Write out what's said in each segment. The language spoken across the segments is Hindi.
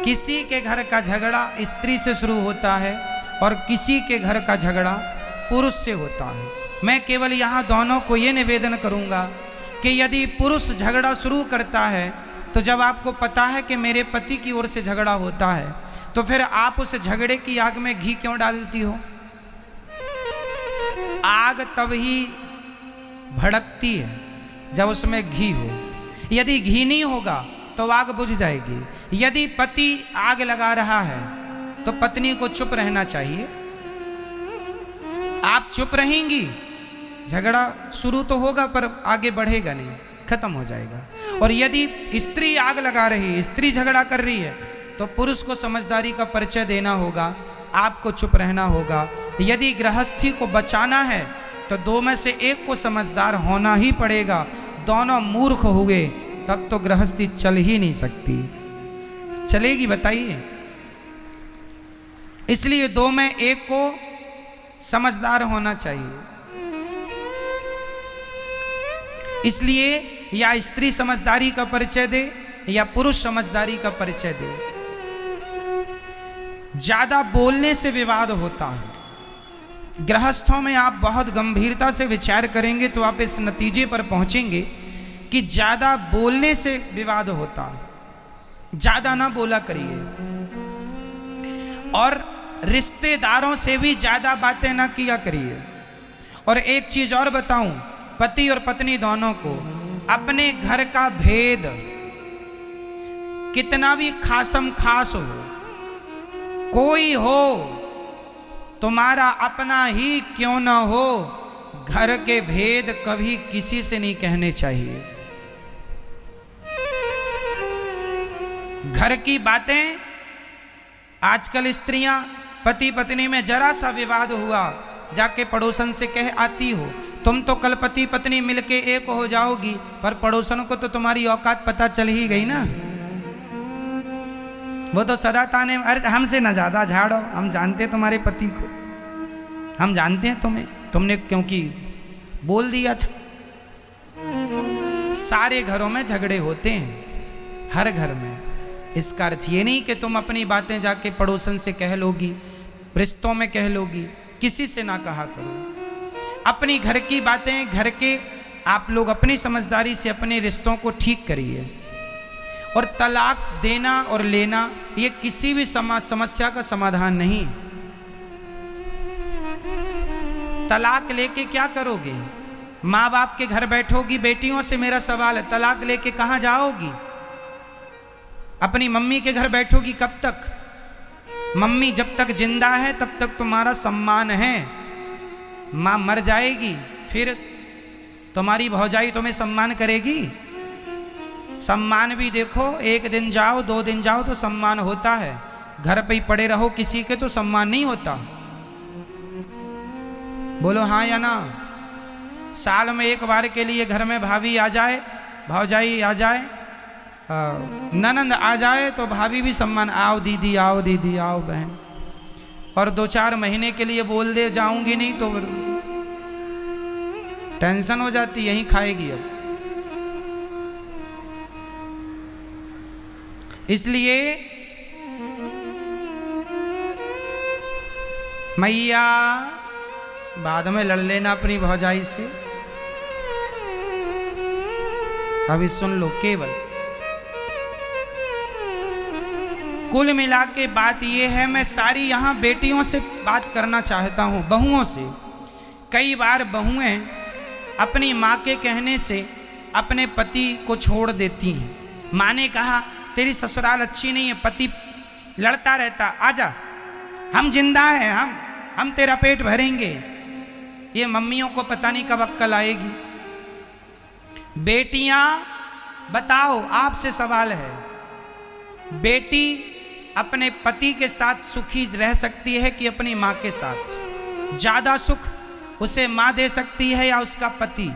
किसी के घर का झगड़ा स्त्री से शुरू होता है और किसी के घर का झगड़ा पुरुष से होता है। मैं केवल यहाँ दोनों को ये निवेदन करूँगा कि यदि पुरुष झगड़ा शुरू करता है तो जब आपको पता है कि मेरे पति की ओर से झगड़ा होता है तो फिर आप उस झगड़े की आग में घी क्यों डालती हो? आग तब ही भड़कती है जब उसमें घी हो। यदि घी नहीं होगा तो आग बुझ जाएगी। यदि पति आग लगा रहा है तो पत्नी को चुप रहना चाहिए। आप चुप रहेंगी, झगड़ा शुरू तो होगा पर आगे बढ़ेगा नहीं, खत्म हो जाएगा। और यदि स्त्री आग लगा रही है, स्त्री झगड़ा कर रही है, तो पुरुष को समझदारी का परिचय देना होगा, आपको चुप रहना होगा। यदि गृहस्थी को बचाना है तो दो में से एक को समझदार होना ही पड़ेगा। दोनों मूर्ख हुए तब तो गृहस्थी चल ही नहीं सकती। चलेगी बताइए? इसलिए दो में एक को समझदार होना चाहिए। इसलिए या स्त्री समझदारी का परिचय दे या पुरुष समझदारी का परिचय दे। ज्यादा बोलने से विवाद होता है। गृहस्थों में आप बहुत गंभीरता से विचार करेंगे तो आप इस नतीजे पर पहुंचेंगे कि ज्यादा बोलने से विवाद होता है। ज्यादा ना बोला करिए और रिश्तेदारों से भी ज्यादा बातें ना किया करिए। और एक चीज और बताऊं, पति और पत्नी दोनों को अपने घर का भेद कितना भी खासम खास हो, कोई हो, तुम्हारा अपना ही क्यों ना हो, घर के भेद कभी किसी से नहीं कहने चाहिए। घर की बातें आजकल स्त्रियां पति पत्नी में जरा सा विवाद हुआ जाके पड़ोसन से कह आती हो, तुम तो कल पति पत्नी मिलके एक हो जाओगी, पर पड़ोसन को तो तुम्हारी औकात पता चल ही गई ना। वो तो सदा ताने, अरे हमसे ना ज्यादा झाड़ो, हम जानते हैं तुम्हारे पति को, हम जानते हैं तुम्हें, तुमने क्योंकि बोल दिया था। सारे घरों में झगड़े होते हैं, हर घर में। इसका अर्थ ये नहीं कि तुम अपनी बातें जाके पड़ोसन से कह लोगी, रिश्तों में कह लोगी, किसी से ना कहा करो। अपनी घर की बातें घर के आप लोग अपनी समझदारी से अपने रिश्तों को ठीक करिए। और तलाक देना और लेना ये किसी भी समस्या का समाधान नहीं। तलाक लेके क्या करोगे? माँ बाप के घर बैठोगी? बेटियों से मेरा सवाल है, तलाक लेके कहाँ जाओगी? अपनी मम्मी के घर बैठोगी कब तक? मम्मी जब तक जिंदा है तब तक तुम्हारा सम्मान है। माँ मर जाएगी फिर तुम्हारी भौजाई तुम्हें सम्मान करेगी? सम्मान भी देखो, एक दिन जाओ, 2 दिन जाओ तो सम्मान होता है। घर पे ही पड़े रहो किसी के तो सम्मान नहीं होता। बोलो हाँ या ना? साल में एक बार के लिए घर में भाभी आ जाए, भौजाई आ जाए, ननंद आ जाए तो भाभी भी सम्मान, आओ दीदी, आओ दीदी, आओ बहन। और 2-4 महीने के लिए बोल दे जाऊंगी नहीं तो टेंशन हो जाती, यहीं खाएगी अब। इसलिए मैया बाद में लड़ लेना अपनी भौजाई से। अभी सुन लो, केवल कुल मिला के बात यह है, मैं सारी यहाँ बेटियों से बात करना चाहता हूँ, बहुओं से। कई बार बहुएं अपनी माँ के कहने से अपने पति को छोड़ देती हैं। माँ ने कहा तेरी ससुराल अच्छी नहीं है, पति लड़ता रहता, आजा, हम जिंदा हैं, हम तेरा पेट भरेंगे। ये मम्मियों को पता नहीं कब अक्ल आएगी। बेटियां बताओ, आपसे सवाल है, बेटी अपने पति के साथ सुखी रह सकती है कि अपनी माँ के साथ? ज्यादा सुख उसे माँ दे सकती है या उसका पति?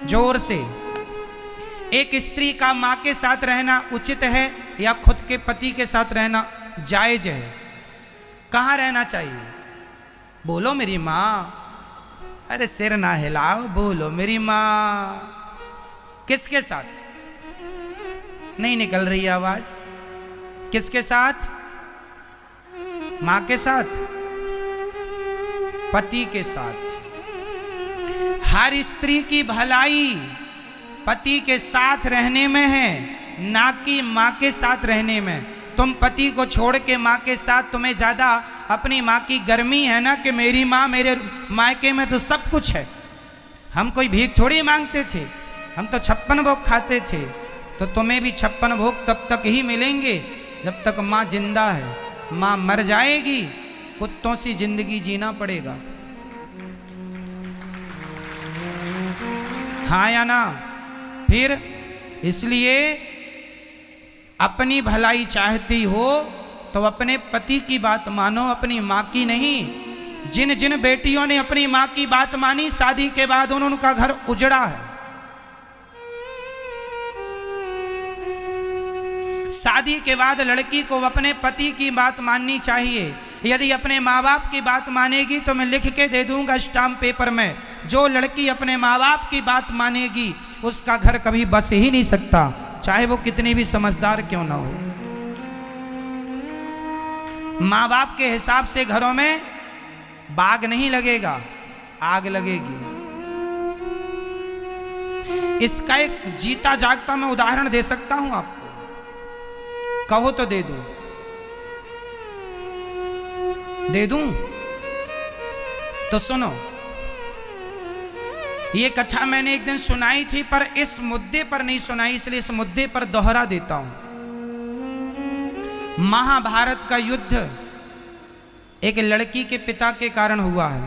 जोर से। एक स्त्री का माँ के साथ रहना उचित है या खुद के पति के साथ रहना जायज है? कहाँ रहना चाहिए? बोलो मेरी माँ। अरे सिर ना हिलाओ, बोलो मेरी माँ। किसके साथ? नहीं निकल रही आवाज। किसके साथ? मां के साथ, पति के साथ। हर स्त्री की भलाई पति के साथ रहने में है, ना कि मां के साथ रहने में। तुम पति को छोड़ के मां के साथ, तुम्हें ज्यादा अपनी मां की गर्मी है ना कि मेरी मां, मेरे मायके में तो सब कुछ है। हम कोई भीख थोड़ी मांगते थे, हम तो 56 भोग खाते थे। तो तुम्हें भी 56 भोग तब तक ही मिलेंगे जब तक मां जिंदा है। मां मर जाएगी, कुत्तों सी जिंदगी जीना पड़ेगा। हाँ या ना? फिर इसलिए अपनी भलाई चाहती हो तो अपने पति की बात मानो, अपनी मां की नहीं। जिन जिन बेटियों ने अपनी मां की बात मानी, शादी के बाद उनका घर उजड़ा है। शादी के बाद लड़की को अपने पति की बात माननी चाहिए। यदि अपने माँ बाप की बात मानेगी तो मैं लिख के दे दूंगा स्टाम्प पेपर में, जो लड़की अपने माँ बाप की बात मानेगी उसका घर कभी बस ही नहीं सकता, चाहे वो कितनी भी समझदार क्यों ना हो। माँ बाप के हिसाब से घरों में बाग नहीं लगेगा, आग लगेगी। इसका एक जीता जागता मैं उदाहरण दे सकता हूं आपको, कहो तो दे दूं? दे दूं? तो सुनो, ये कथा मैंने एक दिन सुनाई थी, पर इस मुद्दे पर नहीं सुनाई, इसलिए इस मुद्दे पर दोहरा देता हूं। महाभारत का युद्ध एक लड़की के पिता के कारण हुआ है।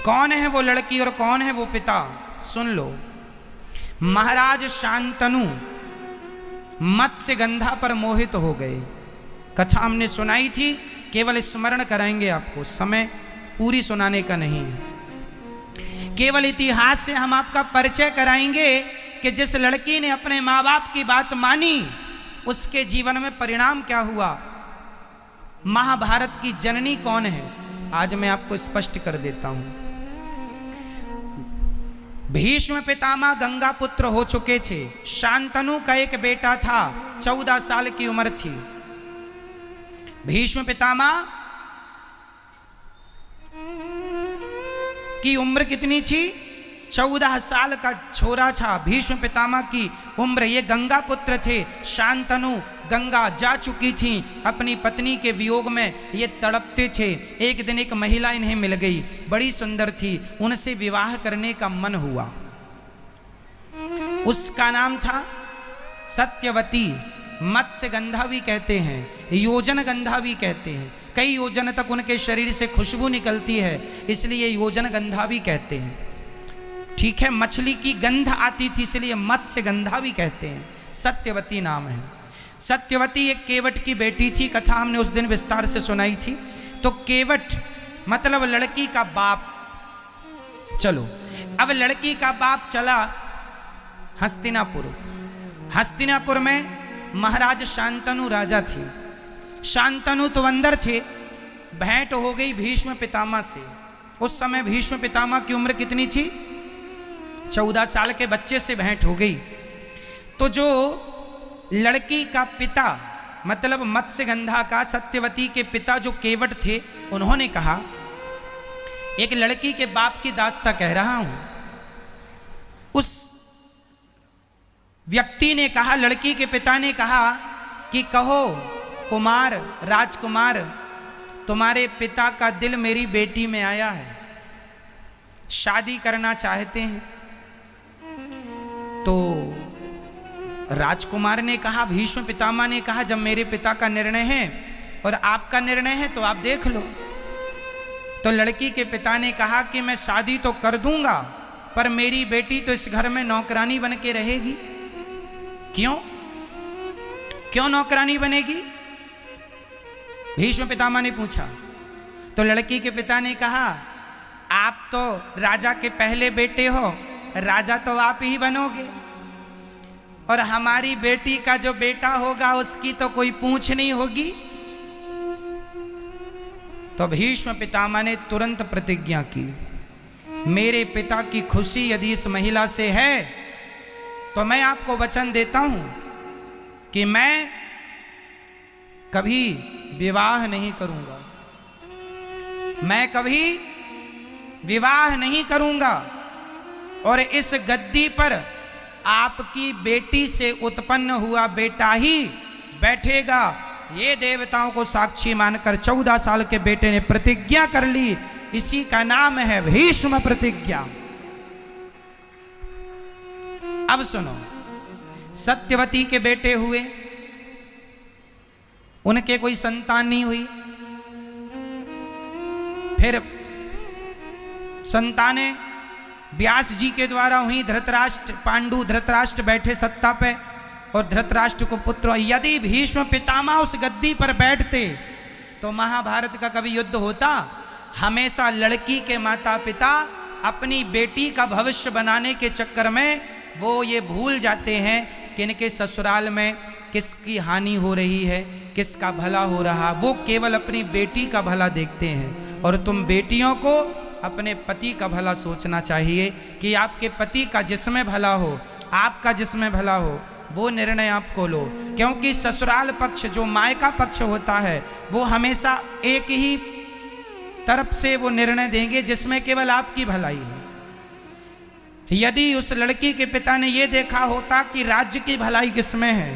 कौन है वो लड़की और कौन है वो पिता? सुन लो। महाराज शांतनु मत्स्यगंधा पर मोहित हो गए। कथा हमने सुनाई थी, केवल स्मरण कराएंगे आपको, समय पूरी सुनाने का नहीं है। केवल इतिहास से हम आपका परिचय कराएंगे कि जिस लड़की ने अपने माँ बाप की बात मानी उसके जीवन में परिणाम क्या हुआ। महाभारत की जननी कौन है आज मैं आपको स्पष्ट कर देता हूं। भीष्म पितामह गंगा पुत्र हो चुके थे। शांतनु का एक बेटा था, 14 साल की उम्र थी। भीष्म पितामह की उम्र कितनी थी? 14 साल का छोरा था भीष्म पितामह की उम्र। ये गंगा पुत्र थे। शांतनु गंगा जा चुकी थी, अपनी पत्नी के वियोग में ये तड़पते थे। एक दिन एक महिला इन्हें मिल गई, बड़ी सुंदर थी, उनसे विवाह करने का मन हुआ। उसका नाम था सत्यवती। मत्स्यगंधा भी कहते हैं, योजन गंधा भी कहते हैं। कई योजन तक उनके शरीर से खुशबू निकलती है, इसलिए योजन गंधा भी कहते हैं। ठीक है, मछली की गंध आती थी इसलिए मत्स्यगंधा भी कहते हैं। सत्यवती नाम है। सत्यवती एक केवट की बेटी थी, कथा हमने उस दिन विस्तार से सुनाई थी। तो केवट मतलब लड़की का बाप। चलो, अब लड़की का बाप चला हस्तिनापुर। हस्तिनापुर में महाराज शांतनु राजा थे। शांतनु तो अंदर थे। भेंट हो गई भीष्म पितामह से। उस समय भीष्म पितामह की उम्र कितनी थी? 14 साल के बच्चे से भेंट हो गई। तो जो लड़की का पिता मतलब मत्स्यगंधा का, सत्यवती के पिता जो केवट थे, उन्होंने कहा, एक लड़की के बाप की दास्ता कह रहा हूं। उस व्यक्ति ने कहा, लड़की के पिता ने कहा कि कहो कुमार, राजकुमार, तुम्हारे पिता का दिल मेरी बेटी में आया है, शादी करना चाहते हैं। तो राजकुमार ने कहा, भीष्म पितामह ने कहा, जब मेरे पिता का निर्णय है और आपका निर्णय है तो आप देख लो। तो लड़की के पिता ने कहा कि मैं शादी तो कर दूंगा, पर मेरी बेटी तो इस घर में नौकरानी बन के रहेगी। क्यों? क्यों नौकरानी बनेगी? भीष्म पितामह ने पूछा। तो लड़की के पिता ने कहा, आप तो राजा के पहले बेटे हो, राजा तो आप ही बनोगे, और हमारी बेटी का जो बेटा होगा उसकी तो कोई पूछ नहीं होगी। तो भीष्म पितामह ने तुरंत प्रतिज्ञा की, मेरे पिता की खुशी यदि इस महिला से है तो मैं आपको वचन देता हूं कि मैं कभी विवाह नहीं करूंगा, मैं कभी विवाह नहीं करूंगा, और इस गद्दी पर आपकी बेटी से उत्पन्न हुआ बेटा ही बैठेगा। ये देवताओं को साक्षी मानकर 14 साल के बेटे ने प्रतिज्ञा कर ली। इसी का नाम है भीष्म प्रतिज्ञा। अब सुनो, सत्यवती के बेटे हुए, उनके कोई संतान नहीं हुई। फिर संतानें व्यास जी के द्वारा हुई। धृतराष्ट्र, पांडु धृतराष्ट्र बैठे सत्ता पे और धृतराष्ट्र को पुत्र। यदि भीष्म पितामह उस गद्दी पर बैठते तो महाभारत का कभी युद्ध होता? हमेशा लड़की के माता पिता अपनी बेटी का भविष्य बनाने के चक्कर में वो ये भूल जाते हैं कि इनके ससुराल में किसकी हानि हो रही है, किसका भला हो रहा। वो केवल अपनी बेटी का भला देखते हैं। और तुम बेटियों को अपने पति का भला सोचना चाहिए कि आपके पति का जिसमें भला हो, आपका जिसमें भला हो, वो निर्णय आपको लो। क्योंकि ससुराल पक्ष, जो मायका पक्ष होता है, वो हमेशा एक ही तरफ से वो निर्णय देंगे जिसमें केवल आपकी भलाई है। यदि उस लड़की के पिता ने ये देखा होता कि राज्य की भलाई किसमें है,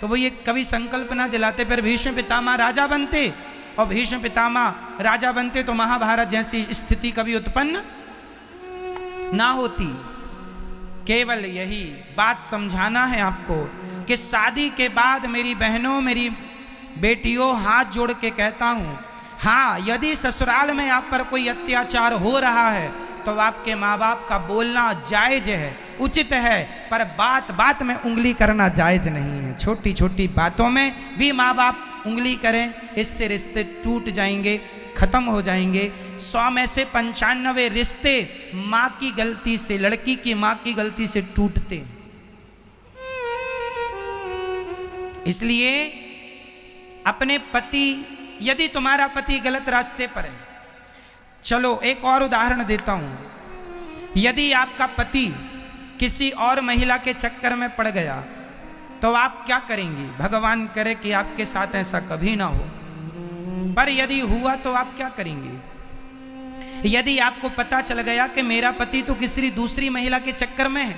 तो वो ये कभी संकल्प ना दिलाते, फिर भीष्म पितामह राजा बनते। और भीष्म पितामह राजा बनते तो महाभारत जैसी स्थिति कभी उत्पन्न ना होती। केवल यही बात समझाना है आपको कि शादी के बाद मेरी बहनों, मेरी बेटियों, हाथ जोड़ के कहता हूं, हाँ, यदि ससुराल में आप पर कोई अत्याचार हो रहा है तो आपके माँ बाप का बोलना जायज है, उचित है, पर बात बात में उंगली करना जायज नहीं है। छोटी छोटी बातों में भी माँ बाप उंगली करें, इससे रिश्ते टूट जाएंगे, खत्म हो जाएंगे। 100 में से 95 रिश्ते माँ की गलती से, लड़की की माँ की गलती से टूटते। इसलिए अपने पति, यदि तुम्हारा पति गलत रास्ते पर है, चलो एक और उदाहरण देता हूं। यदि आपका पति किसी और महिला के चक्कर में पड़ गया तो आप क्या करेंगी? भगवान करे कि आपके साथ ऐसा कभी ना हो, पर यदि हुआ तो आप क्या करेंगे? यदि आपको पता चल गया कि मेरा पति तो किसी दूसरी महिला के चक्कर में है,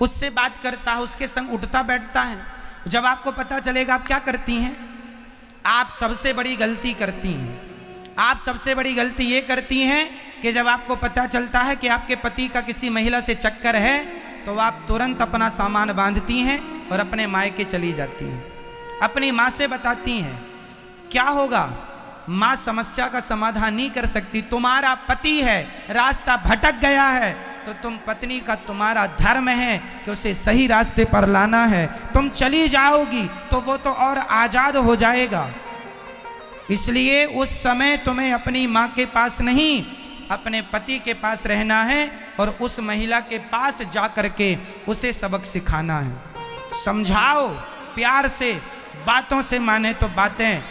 उससे बात करता है, उसके संग उठता बैठता है, जब आपको पता चलेगा आप क्या करती हैं? आप सबसे बड़ी गलती करती हैं। आप सबसे बड़ी गलती ये करती हैं कि जब आपको पता चलता है कि आपके पति का किसी महिला से चक्कर है तो आप तुरंत अपना सामान बांधती हैं और अपने मायके चली जाती हैं। अपनी माँ से बताती हैं। क्या होगा? माँ समस्या का समाधान नहीं कर सकती। तुम्हारा पति है, रास्ता भटक गया है, तो तुम पत्नी का, तुम्हारा धर्म है कि उसे सही रास्ते पर लाना है। तुम चली जाओगी तो वो तो और आज़ाद हो जाएगा। इसलिए उस समय तुम्हें अपनी माँ के पास नहीं, अपने पति के पास रहना है और उस महिला के पास जा कर के उसे सबक सिखाना है। समझाओ प्यार से, बातों से माने तो बातें,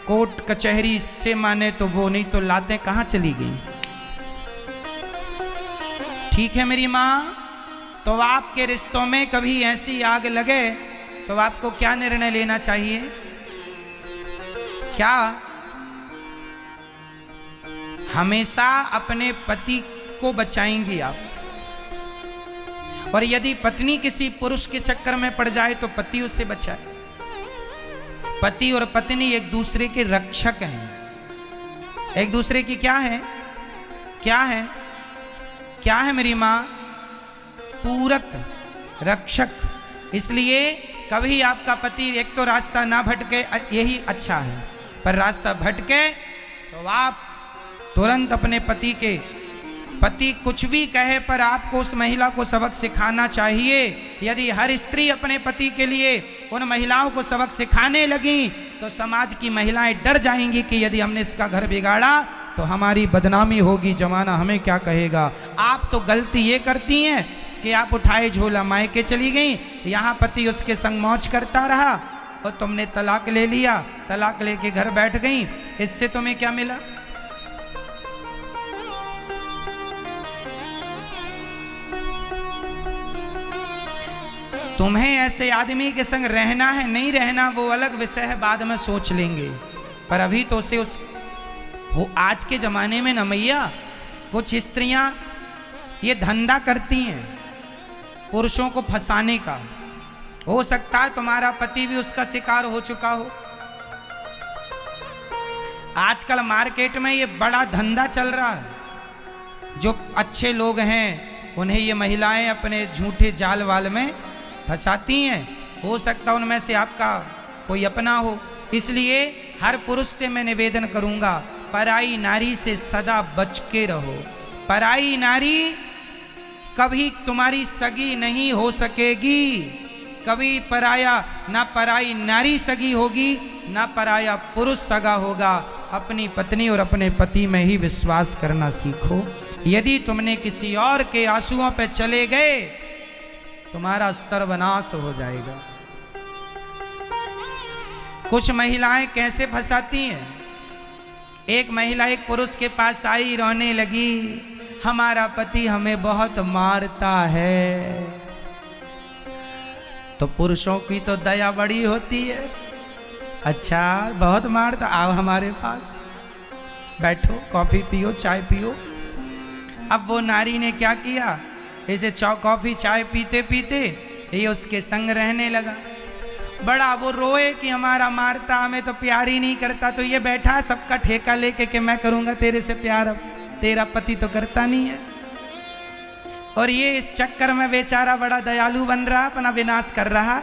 कोर्ट कचहरी से माने तो वो, नहीं तो लातें कहाँ चली गई। ठीक है मेरी माँ? तो आपके रिश्तों में कभी ऐसी आग लगे तो आपको क्या निर्णय लेना चाहिए? क्या हमेशा अपने पति को बचाएंगी आप? और यदि पत्नी किसी पुरुष के चक्कर में पड़ जाए तो पति उसे बचाए। पति और पत्नी एक दूसरे के रक्षक हैं। एक दूसरे की क्या है? क्या है? क्या है मेरी माँ? पूरक, रक्षक। इसलिए कभी आपका पति एक तो रास्ता ना भटके, यही अच्छा है, पर रास्ता भटके तो आप तुरंत अपने पति कुछ भी कहे पर आपको उस महिला को सबक सिखाना चाहिए। यदि हर स्त्री अपने पति के लिए उन महिलाओं को सबक सिखाने लगी तो समाज की महिलाएं डर जाएंगी कि यदि हमने इसका घर बिगाड़ा तो हमारी बदनामी होगी, जमाना हमें क्या कहेगा। आप तो गलती ये करती हैं कि आप उठाए झोला मायके चली गई, यहाँ पति उसके संग मौज करता रहा और तुमने तलाक ले लिया, तलाक लेके घर बैठ गई। इससे तुम्हें क्या मिला? तुम्हें ऐसे आदमी के संग रहना है नहीं रहना वो अलग विषय है, बाद में सोच लेंगे। पर अभी तो उसे वो आज के जमाने में न मैया कुछ स्त्रियां ये धंधा करती हैं पुरुषों को फंसाने का। हो सकता है तुम्हारा पति भी उसका शिकार हो चुका हो। आजकल मार्केट में ये बड़ा धंधा चल रहा है। जो अच्छे लोग हैं उन्हें ये महिलाएं अपने झूठे जाल वाल में फंसाती हैं। हो सकता उनमें से आपका कोई अपना हो। इसलिए हर पुरुष से मैं निवेदन करूंगा, पराई नारी से सदा बच के रहो। पराई नारी कभी तुम्हारी सगी नहीं हो सकेगी। कभी पराया ना पराई नारी सगी होगी ना पराया पुरुष सगा होगा। अपनी पत्नी और अपने पति में ही विश्वास करना सीखो। यदि तुमने किसी और के आंसुओं पे चले गए तुम्हारा सर्वनाश हो जाएगा। कुछ महिलाएं कैसे फंसाती हैं। एक महिला एक पुरुष के पास आई, रोने लगी, हमारा पति हमें बहुत मारता है। तो पुरुषों की तो दया बड़ी होती है। अच्छा बहुत मारता, आओ हमारे पास बैठो, कॉफी पियो, चाय पियो। अब वो नारी ने क्या किया, इसे कॉफी चाय पीते पीते ये उसके संग रहने लगा। बड़ा वो रोए कि हमारा मारता, हमें तो प्यार ही नहीं करता। तो ये बैठा सबका ठेका लेके कि मैं करूंगा तेरे से प्यार, अब तेरा पति तो करता नहीं है। और ये इस चक्कर में बेचारा बड़ा दयालु बन रहा, अपना विनाश कर रहा।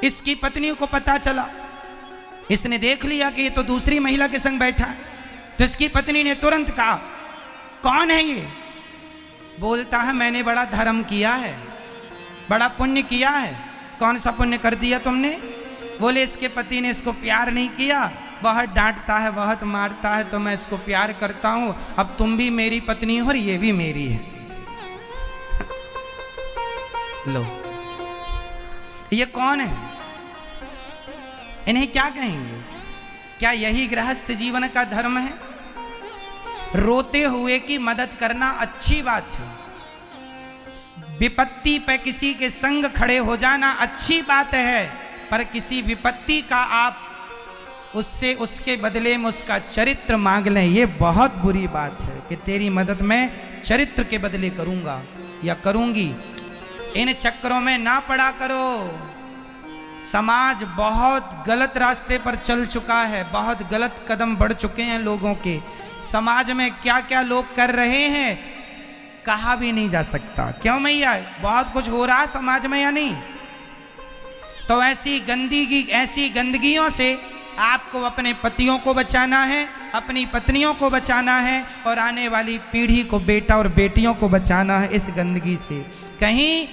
इसकी पत्नी को पता चला, इसने देख लिया कि ये तो दूसरी महिला के संग बैठा है। तो इसकी पत्नी ने तुरंत कहा, कौन है ये? बोलता है मैंने बड़ा धर्म किया है, बड़ा पुण्य किया है। कौन सा पुण्य कर दिया तुमने? बोले इसके पति ने इसको प्यार नहीं किया, बहुत डांटता है, बहुत मारता है, तो मैं इसको प्यार करता हूं। अब तुम भी मेरी पत्नी हो और ये भी मेरी है। लो ये कौन है? इन्हें क्या कहेंगे? क्या यही गृहस्थ जीवन का धर्म है? रोते हुए की मदद करना अच्छी बात है। विपत्ति पे किसी के संग खड़े हो जाना अच्छी बात है, पर किसी विपत्ति का आप उससे उसके बदले में उसका चरित्र मांग लें, ये बहुत बुरी बात है कि तेरी मदद मैं चरित्र के बदले करूंगा या करूंगी। इन चक्करों में ना पड़ा करो। समाज बहुत गलत रास्ते पर चल चुका है, बहुत गलत कदम बढ़ चुके हैं लोगों के। समाज में क्या क्या लोग कर रहे हैं कहा भी नहीं जा सकता। क्यों मैया, बहुत कुछ हो रहा है समाज में या नहीं? तो ऐसी गंदगियों से आपको अपने पतियों को बचाना है, अपनी पत्नियों को बचाना है और आने वाली पीढ़ी को, बेटा और बेटियों को बचाना है इस गंदगी से। कहीं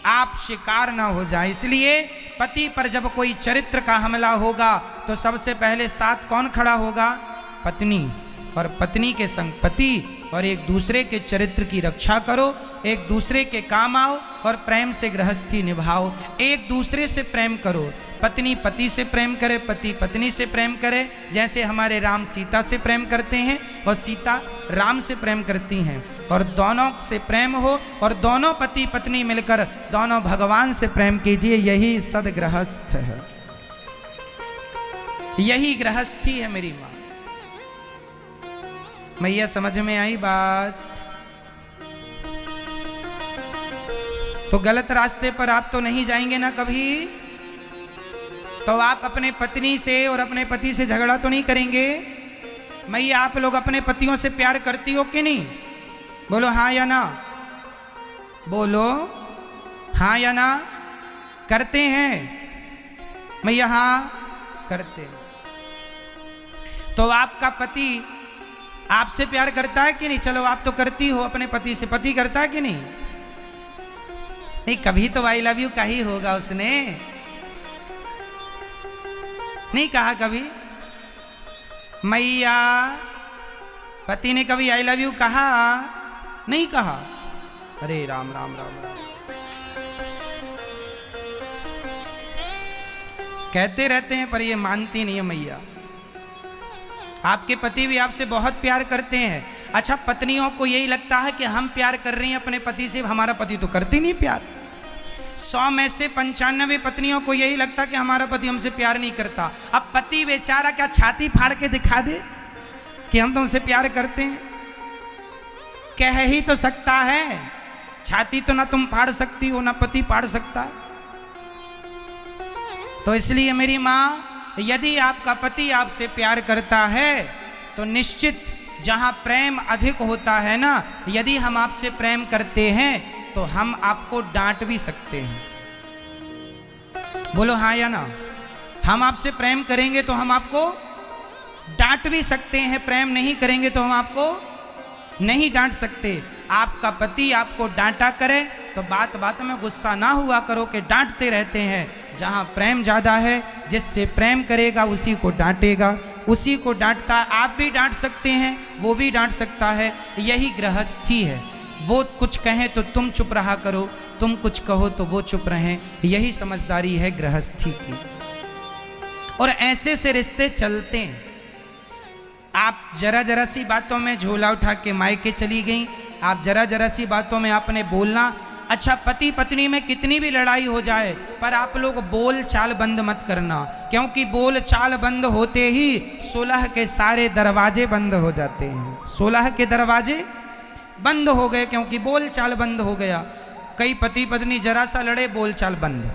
आप शिकार ना हो जाए। इसलिए पति पर जब कोई चरित्र का हमला होगा तो सबसे पहले साथ कौन खड़ा होगा? पत्नी। और पत्नी के संग पति, और एक दूसरे के चरित्र की रक्षा करो, एक दूसरे के काम आओ और प्रेम से गृहस्थी निभाओ। एक दूसरे से प्रेम करो। पत्नी पति से प्रेम करे, पति पत्नी से प्रेम करे। जैसे हमारे राम सीता से प्रेम करते हैं और सीता राम से प्रेम करती हैं, और दोनों से प्रेम हो और दोनों पति पत्नी मिलकर दोनों भगवान से प्रेम कीजिए। यही सदगृहस्थ है, यही गृहस्थी है मेरी माँ। मैया समझ में आई बात? तो गलत रास्ते पर आप तो नहीं जाएंगे ना कभी। तो आप अपने पत्नी से और अपने पति से झगड़ा तो नहीं करेंगे। मैया आप लोग अपने पतियों से प्यार करती हो कि नहीं? बोलो हाँ या ना, बोलो हाँ या ना। करते हैं मैया? हाँ करते हैं। तो आपका पति आपसे प्यार करता है कि नहीं? चलो आप तो करती हो अपने पति से, पति करता है कि नहीं? नहीं, कभी तो आई लव यू का ही होगा उसने, नहीं कहा कभी? मैया पति ने कभी आई लव यू कहा? नहीं कहा। अरे राम राम राम राम। कहते रहते हैं पर ये मानती नहीं है मैया। आपके पति भी आपसे बहुत प्यार करते हैं। अच्छा, पत्नियों को यही लगता है कि हम प्यार कर रही हैं अपने पति से, हमारा पति तो करते नहीं प्यार। 100 में से 95 पत्नियों को यही लगता कि हमारा पति हमसे प्यार नहीं करता। अब पति बेचारा क्या छाती फाड़ के दिखा दे कि हम तुमसे प्यार करते हैं? कह ही तो सकता है, छाती तो ना तुम फाड़ सकती हो ना पति फाड़ सकता। तो इसलिए मेरी माँ, यदि आपका पति आपसे प्यार करता है तो निश्चित जहां प्रेम अधिक होता है ना, यदि हम आपसे प्रेम करते हैं तो हम आपको डांट भी सकते हैं। बोलो हाँ या ना? हम आपसे प्रेम करेंगे तो हम आपको डांट भी सकते हैं, प्रेम नहीं करेंगे तो हम आपको नहीं डांट सकते। आपका पति आपको डांटा करे तो बात बात में गुस्सा ना हुआ करो कि डांटते रहते हैं। जहां प्रेम ज्यादा है, जिससे प्रेम करेगा उसी को डांटेगा, उसी को डांटता। आप भी डांट सकते हैं, वो भी डांट सकता है। यही गृहस्थी है। वो कुछ कहें तो तुम चुप रहा करो, तुम कुछ कहो तो वो चुप रहें। यही समझदारी है गृहस्थी की। और ऐसे से रिश्ते चलते हैं। आप जरा जरा सी बातों में झोला उठा के मायके चली गई, आप जरा जरा सी बातों में आपने बोलना। अच्छा, पति पत्नी में कितनी भी लड़ाई हो जाए, पर आप लोग बोल चाल बंद मत करना, क्योंकि बोल चाल बंद होते ही सुलह के सारे दरवाजे बंद हो जाते हैं। सुलह के दरवाजे बंद हो गए क्योंकि बोल चाल बंद हो गया। कई पति पत्नी जरा सा लड़े, बोल चाल बंद,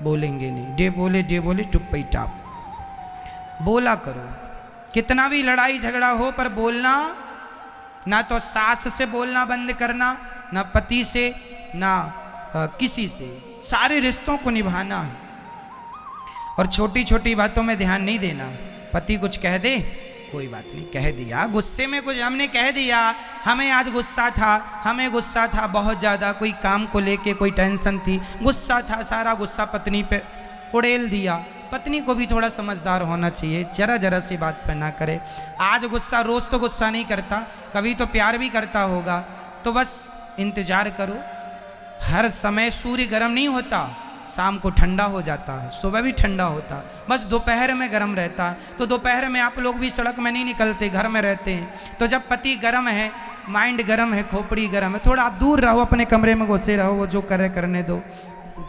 बोलेंगे नहीं, डे बोले टुप्पी टाप। बोला करो, कितना भी लड़ाई झगड़ा हो पर बोलना। ना तो सास से बोलना बंद करना, ना पति से, ना किसी से। सारे रिश्तों को निभाना है और छोटी छोटी बातों में ध्यान नहीं देना। पति कुछ कह दे, कोई बात नहीं, कह दिया, गुस्से में कुछ हमने कह दिया, हमें आज गुस्सा था, हमें गुस्सा था बहुत ज़्यादा, कोई काम को लेके कोई टेंशन थी, गुस्सा था, सारा गुस्सा पत्नी पे उड़ेल दिया। पत्नी को भी थोड़ा समझदार होना चाहिए, जरा जरा सी बात पे ना करे। आज गुस्सा, रोज़ तो गुस्सा नहीं करता, कभी तो प्यार भी करता होगा। तो बस इंतज़ार करो। हर समय सूर्य गर्म नहीं होता, शाम को ठंडा हो जाता है, सुबह भी ठंडा होता, बस दोपहर में गर्म रहता है। तो दोपहर में आप लोग भी सड़क में नहीं निकलते, घर में रहते हैं। तो जब पति गर्म है, माइंड गर्म है, खोपड़ी गर्म है, थोड़ा आप दूर रहो, अपने कमरे में घुसे रहो, वो जो करे करने दो,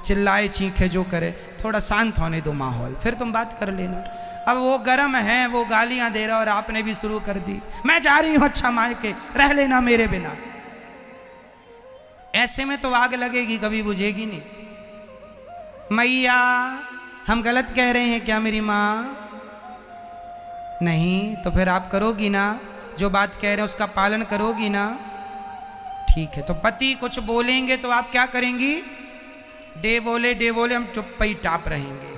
चिल्लाए चीखे जो करे, थोड़ा शांत होने दो माहौल, फिर तुम बात कर लेना। अब वो गर्म है, वो गालियां दे रहा और आपने भी शुरू कर दी, मैं जा रही हूँ अच्छा मायके, रह लेना मेरे बिना। ऐसे में तो आग लगेगी, कभी बुझेगी नहीं। मैया, हम गलत कह रहे हैं क्या मेरी माँ? नहीं, तो फिर आप करोगी ना, जो बात कह रहे हैं उसका पालन करोगी ना? ठीक है। तो पति कुछ बोलेंगे तो आप क्या करेंगे? डे बोले हम चुप ही टाप रहेंगे।